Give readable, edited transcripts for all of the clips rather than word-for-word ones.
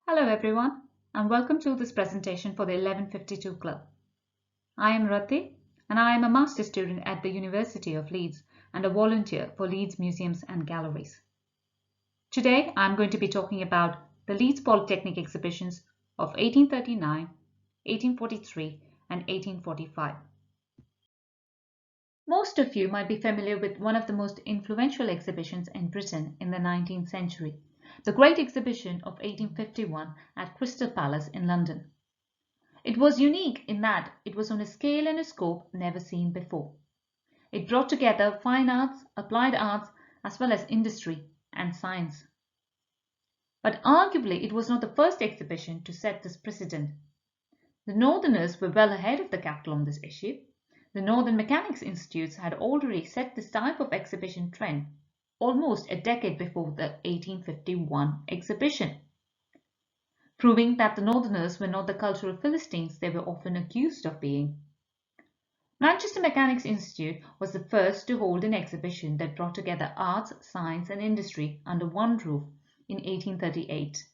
Hello everyone and welcome to this presentation for the 1152 Club. I am Rathi and I am a master's student at the University of Leeds and a volunteer for Leeds Museums and Galleries. Today I am going to be talking about the Leeds Polytechnic exhibitions of 1839, 1843 and 1845. Most of you might be familiar with one of the most influential exhibitions in Britain in the 19th century, the Great Exhibition of 1851 at Crystal Palace in London. It was unique in that it was on a scale and a scope never seen before. It brought together fine arts, applied arts, as well as industry and science. But arguably it was not the first exhibition to set this precedent. The Northerners were well ahead of the capital on this issue. The Northern Mechanics Institutes had already set this type of exhibition trend almost a decade before the 1851 exhibition, proving that the Northerners were not the cultural Philistines they were often accused of being. Manchester Mechanics Institute was the first to hold an exhibition that brought together arts, science and industry under one roof in 1838.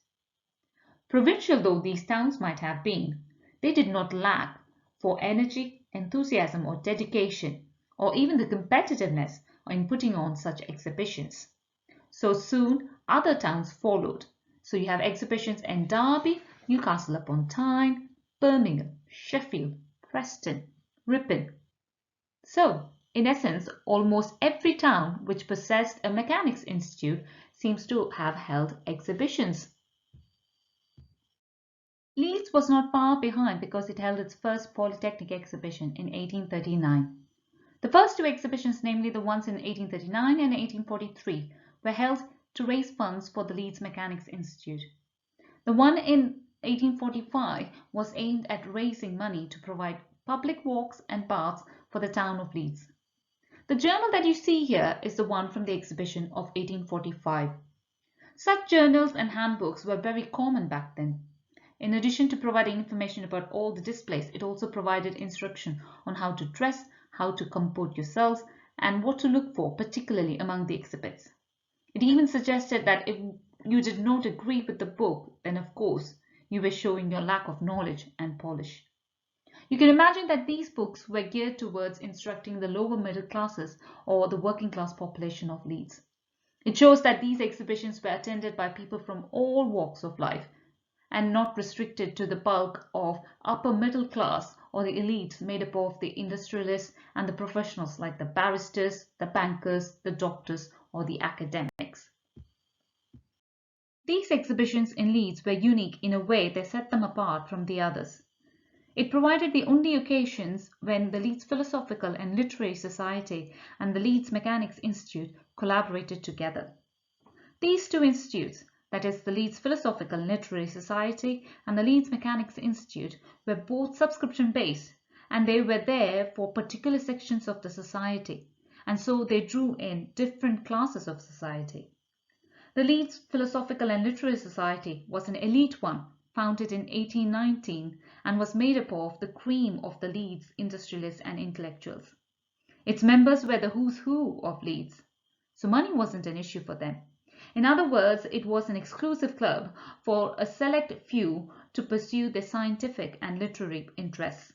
Provincial though these towns might have been, they did not lack for energy, enthusiasm or dedication, or even the competitiveness in putting on such exhibitions. So soon other towns followed. So you have exhibitions in Derby, Newcastle upon Tyne, Birmingham, Sheffield, Preston, Ripon. So, in essence, almost every town which possessed a mechanics institute seems to have held exhibitions. Leeds was not far behind because it held its first Polytechnic exhibition in 1839. The first two exhibitions, namely the ones in 1839 and 1843, were held to raise funds for the Leeds Mechanics Institute. The one in 1845 was aimed at raising money to provide public walks and baths for the town of Leeds. The journal that you see here is the one from the exhibition of 1845. Such journals and handbooks were very common back then. In addition to providing information about all the displays, it also provided instruction on how to dress, how to comport yourselves, and what to look for, particularly among the exhibits. It even suggested that if you did not agree with the book, then of course you were showing your lack of knowledge and polish. You can imagine that these books were geared towards instructing the lower middle classes or the working class population of Leeds. It shows that these exhibitions were attended by people from all walks of life and not restricted to the bulk of upper middle class or the elites made up of the industrialists and the professionals like the barristers, the bankers, the doctors or the academics. These exhibitions in Leeds were unique in a way that set them apart from the others. It provided the only occasions when the Leeds Philosophical and Literary Society and the Leeds Mechanics Institute collaborated together. These two institutes, that is the Leeds Philosophical and Literary Society and the Leeds Mechanics Institute, were both subscription-based and they were there for particular sections of the society, and so they drew in different classes of society. The Leeds Philosophical and Literary Society was an elite one, founded in 1819 and was made up of the cream of the Leeds industrialists and intellectuals. Its members were the who's who of Leeds, so money wasn't an issue for them. In other words, it was an exclusive club for a select few to pursue their scientific and literary interests.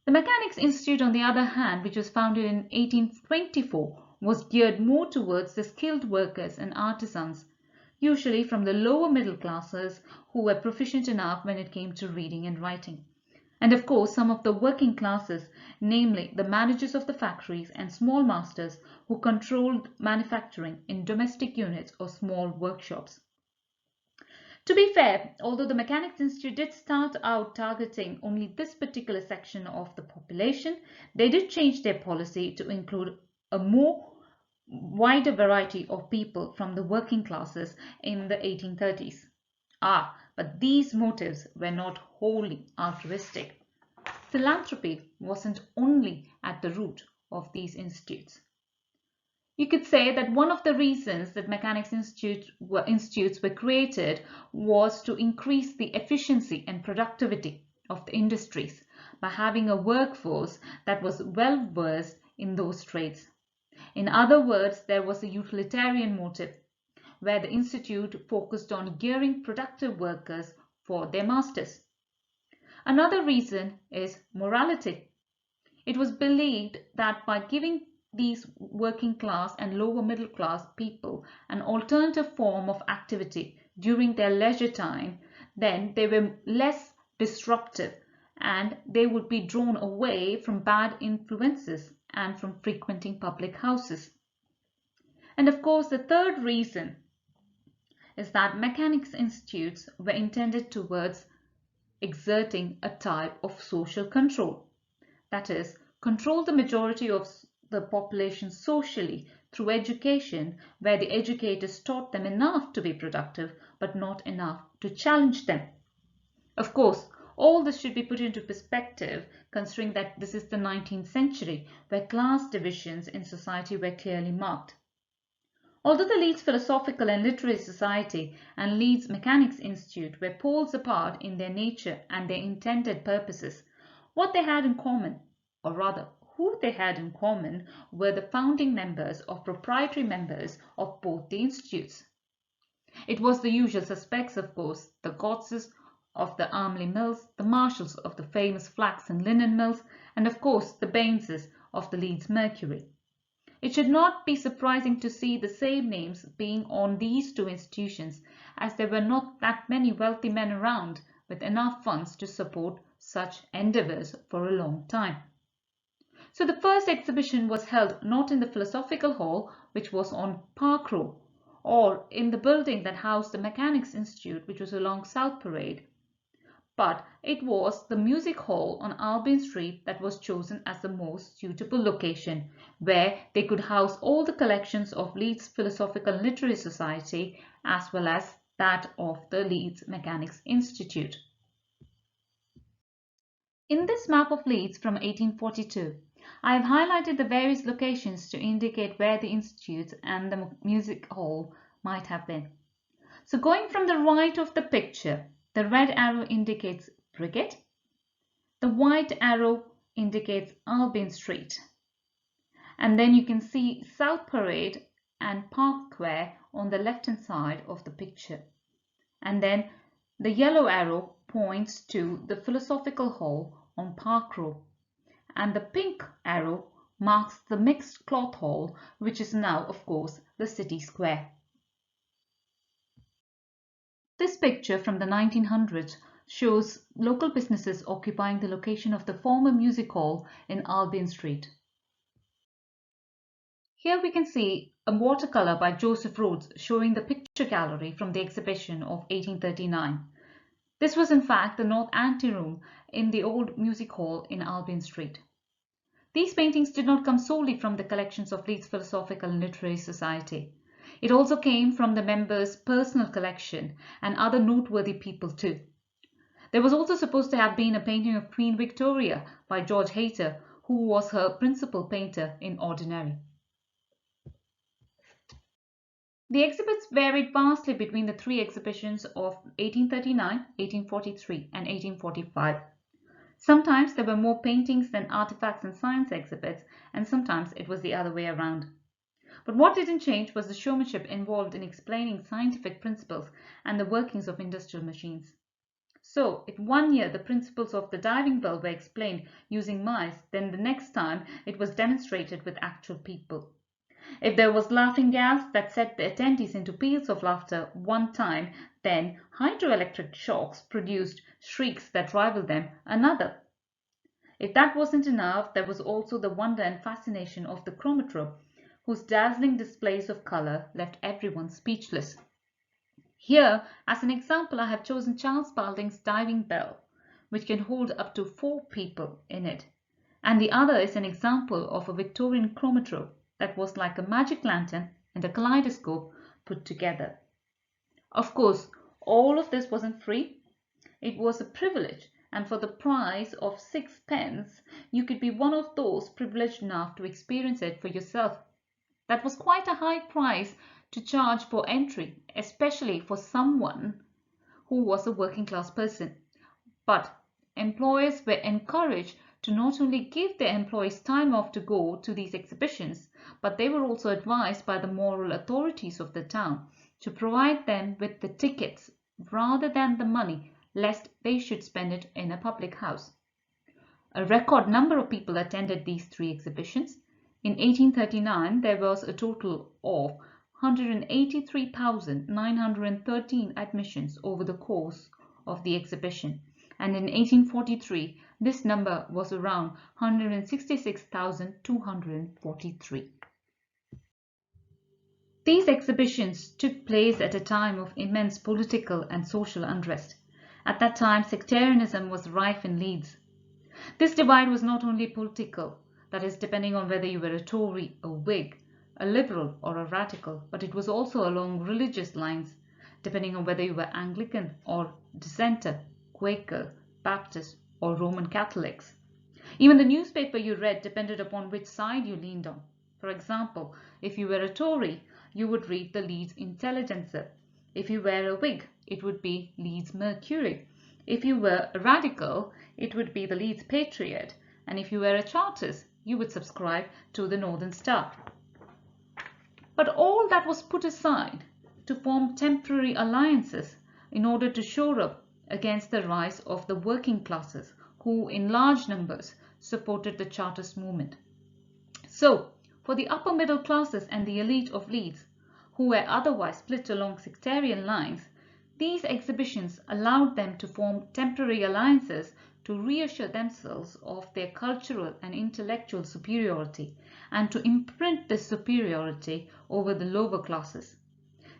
The Mechanics Institute, on the other hand, which was founded in 1824, was geared more towards the skilled workers and artisans, usually from the lower middle classes who were proficient enough when it came to reading and writing. And of course, some of the working classes, namely the managers of the factories and small masters who controlled manufacturing in domestic units or small workshops. To be fair, although the Mechanics Institute did start out targeting only this particular section of the population, they did change their policy to include a more wider variety of people from the working classes in the 1830s. But these motives were not wholly altruistic. Philanthropy wasn't only at the root of these institutes. You could say that one of the reasons that Mechanics institutes were created was to increase the efficiency and productivity of the industries by having a workforce that was well versed in those trades. In other words, there was a utilitarian motive. where the institute focused on gearing productive workers for their masters. Another reason is morality. It was believed that by giving these working class and lower middle class people an alternative form of activity during their leisure time, then they were less disruptive and they would be drawn away from bad influences and from frequenting public houses. And of course, the third reason is that mechanics institutes were intended towards exerting a type of social control. That is, control the majority of the population socially through education, where the educators taught them enough to be productive but not enough to challenge them. Of course, all this should be put into perspective considering that this is the 19th century where class divisions in society were clearly marked. Although the Leeds Philosophical and Literary Society and Leeds Mechanics Institute were poles apart in their nature and their intended purposes, what they had in common, or rather who they had in common, were the founding members or proprietary members of both the institutes. It was the usual suspects, of course, the Goddses of the Armley Mills, the Marshalls of the famous flax and linen mills, and of course the Baineses of the Leeds Mercury. It should not be surprising to see the same names being on these two institutions, as there were not that many wealthy men around with enough funds to support such endeavours for a long time. So the first exhibition was held not in the Philosophical Hall, which was on Park Row, or in the building that housed the Mechanics Institute, which was along South Parade, but it was the Music Hall on Albion Street that was chosen as the most suitable location, where they could house all the collections of Leeds Philosophical and Literary Society as well as that of the Leeds Mechanics Institute. In this map of Leeds from 1842, I have highlighted the various locations to indicate where the institutes and the music hall might have been. So going from the right of the picture, the red arrow indicates Briggate, the white arrow indicates Albion Street, and then you can see South Parade and Park Square on the left hand side of the picture, and then the yellow arrow points to the Philosophical Hall on Park Row, and the pink arrow marks the Mixed Cloth Hall, which is now of course the City Square. This picture from the 1900s shows local businesses occupying the location of the former music hall in Albion Street. Here we can see a watercolor by Joseph Rhodes showing the picture gallery from the exhibition of 1839. This was in fact the north anteroom in the old music hall in Albion Street. These paintings did not come solely from the collections of Leeds Philosophical and Literary Society. It also came from the members' personal collection and other noteworthy people too. There was also supposed to have been a painting of Queen Victoria by George Hayter, who was her principal painter in ordinary. The exhibits varied vastly between the three exhibitions of 1839, 1843 and 1845. Sometimes there were more paintings than artifacts and science exhibits, and sometimes it was the other way around. But what didn't change was the showmanship involved in explaining scientific principles and the workings of industrial machines. So, if one year the principles of the diving bell were explained using mice, then the next time it was demonstrated with actual people. If there was laughing gas that set the attendees into peals of laughter one time, then hydroelectric shocks produced shrieks that rivaled them another. If that wasn't enough, there was also the wonder and fascination of the chromatograph, whose dazzling displays of color left everyone speechless. Here, as an example, I have chosen Charles Spalding's diving bell, which can hold up to 4 people in it, and the other is an example of a Victorian chromatograph that was like a magic lantern and a kaleidoscope put together. Of course, all of this wasn't free. It was a privilege, and for the price of 6 pence, you could be one of those privileged enough to experience it for yourself. That was quite a high price to charge for entry, especially for someone who was a working class person. But employers were encouraged to not only give their employees time off to go to these exhibitions, but they were also advised by the moral authorities of the town to provide them with the tickets rather than the money, lest they should spend it in a public house. A record number of people attended these 3 exhibitions. In 1839, there was a total of 183,913 admissions over the course of the exhibition, and in 1843, this number was around 166,243. These exhibitions took place at a time of immense political and social unrest. At that time, sectarianism was rife in Leeds. This divide was not only political, that is, depending on whether you were a Tory, a Whig, a Liberal or a Radical, but it was also along religious lines, depending on whether you were Anglican or Dissenter, Quaker, Baptist or Roman Catholics. Even the newspaper you read depended upon which side you leaned on. For example, if you were a Tory, you would read the Leeds Intelligencer. If you were a Whig, it would be Leeds Mercury. If you were a Radical, it would be the Leeds Patriot, and if you were a Chartist, you would subscribe to the Northern Star. But all that was put aside to form temporary alliances in order to shore up against the rise of the working classes, who in large numbers supported the Chartist movement. So, for the upper middle classes and the elite of Leeds, who were otherwise split along sectarian lines, these exhibitions allowed them to form temporary alliances to reassure themselves of their cultural and intellectual superiority and to imprint this superiority over the lower classes.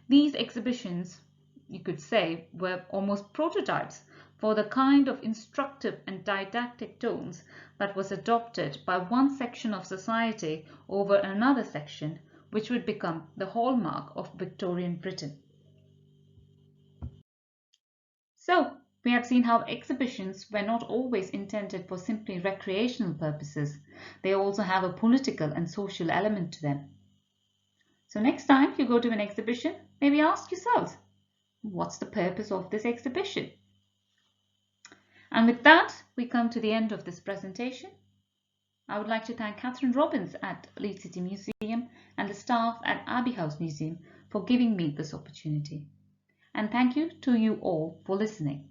These exhibitions, you could say, were almost prototypes for the kind of instructive and didactic tones that was adopted by one section of society over another section, which would become the hallmark of Victorian Britain. So, we have seen how exhibitions were not always intended for simply recreational purposes. They also have a political and social element to them. So next time you go to an exhibition, maybe ask yourselves, what's the purpose of this exhibition? And with that, we come to the end of this presentation. I would like to thank Catherine Robbins at Leeds City Museum and the staff at Abbey House Museum for giving me this opportunity. And thank you to you all for listening.